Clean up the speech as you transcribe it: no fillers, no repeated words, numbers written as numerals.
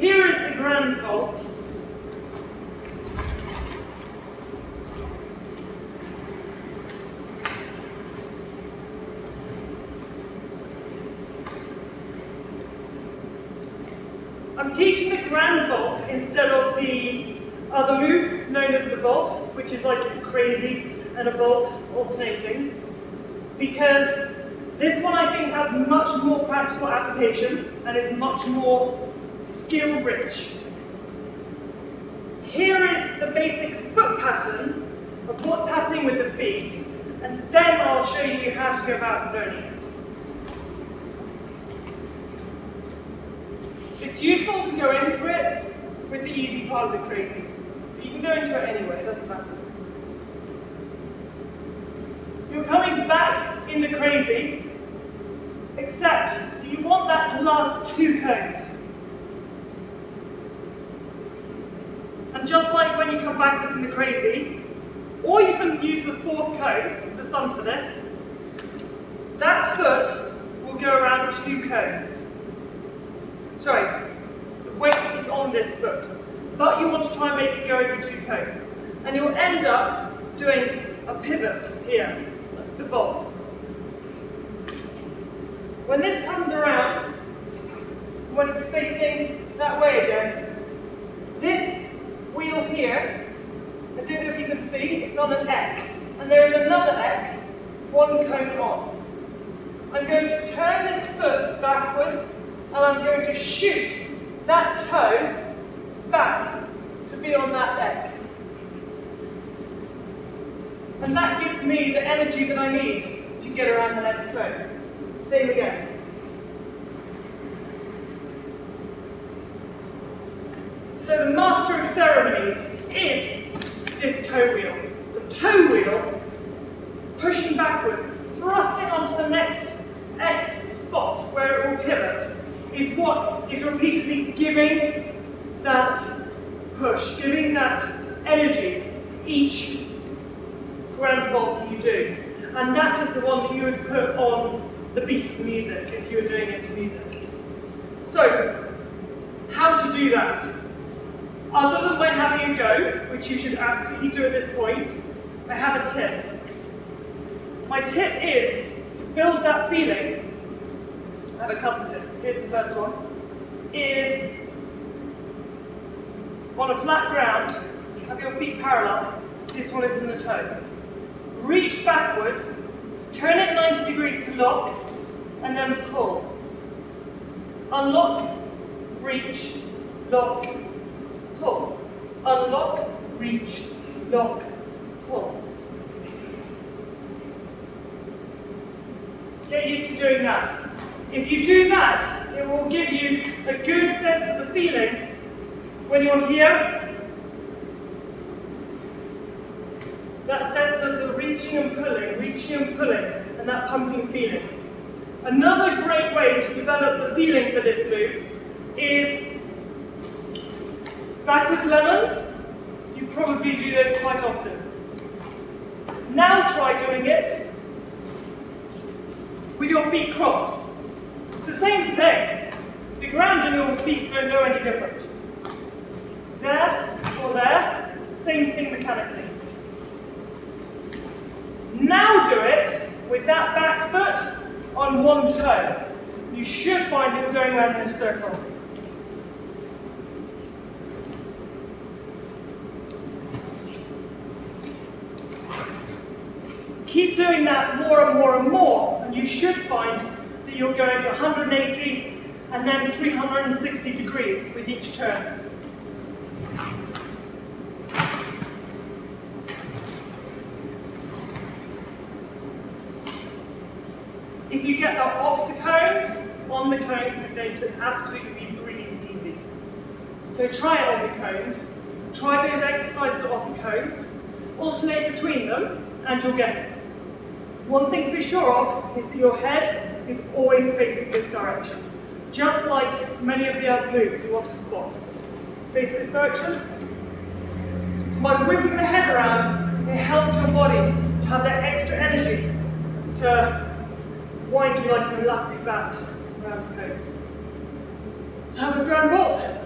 Here is the grand vault. I'm teaching the grand vault instead of the other move known as the vault, which is like a crazy and a vault alternating, because this one I think has much more practical application and is much more skill rich. Here is the basic foot pattern of what's happening with the feet, and then I'll show you how to go about learning it. It's useful to go into it with the easy part of the crazy, but you can go into it anyway, it doesn't matter. You're coming back in the crazy, except that you want that to last 2 cones. And just like when you come backwards in the crazy, or you can use the 4th cone, the sun for this, that foot will go around 2 cones. Sorry, the weight is on this foot, but you want to try and make it go over 2 cones. And you'll end up doing a pivot here, like the vault. When this comes around, when it's facing that way again, this wheel here, I don't know if you can see, it's on an X, and there is another X, 1 cone on. I'm going to turn this foot backwards, and I'm going to shoot that toe back to be on that X. And that gives me the energy that I need to get around the next cone. Same again. So the master of ceremonies is this toe wheel. The toe wheel, pushing backwards, thrusting onto the next X spot where it will pivot, is what is repeatedly giving that push, giving that energy each grand vault that you do. And that is the one that you would put on the beat of the music if you were doing it to music. So, how to do that? Other than by having a go, which you should absolutely do at this point, I have a tip. My tip is to build that feeling. I have a couple of tips. Here's the first one. Is on a flat ground, have your feet parallel. This one is in the toe. Reach backwards, turn it 90 degrees to lock, and then pull. Unlock, reach, lock, pull. Unlock, reach, lock, pull. Get used to doing that. If you do that, it will give you a good sense of the feeling when you're here. That sense of the reaching and pulling, and that pumping feeling. Another great way to develop the feeling for this move is backwards lemons. You probably do those quite often. Now try doing it with your feet crossed. It's the same thing. The ground and your feet don't go any different. There or there, same thing mechanically. Now do it with that back foot on one toe. You should find that you're going around in a circle. Keep doing that more and more and more, and you should find that you're going 180 and then 360 degrees with each turn. If you get that off the cones, on the cones it's going to absolutely be breeze easy. So try it on the cones, try those exercises off the cones, alternate between them, and you'll get it. One thing to be sure of is that your head is always facing this direction. Just like many of the other moves you want to spot. Face this direction. By whipping the head around, it helps your body to have that extra energy to wind you like an elastic band around the cones. That was Grand Vault.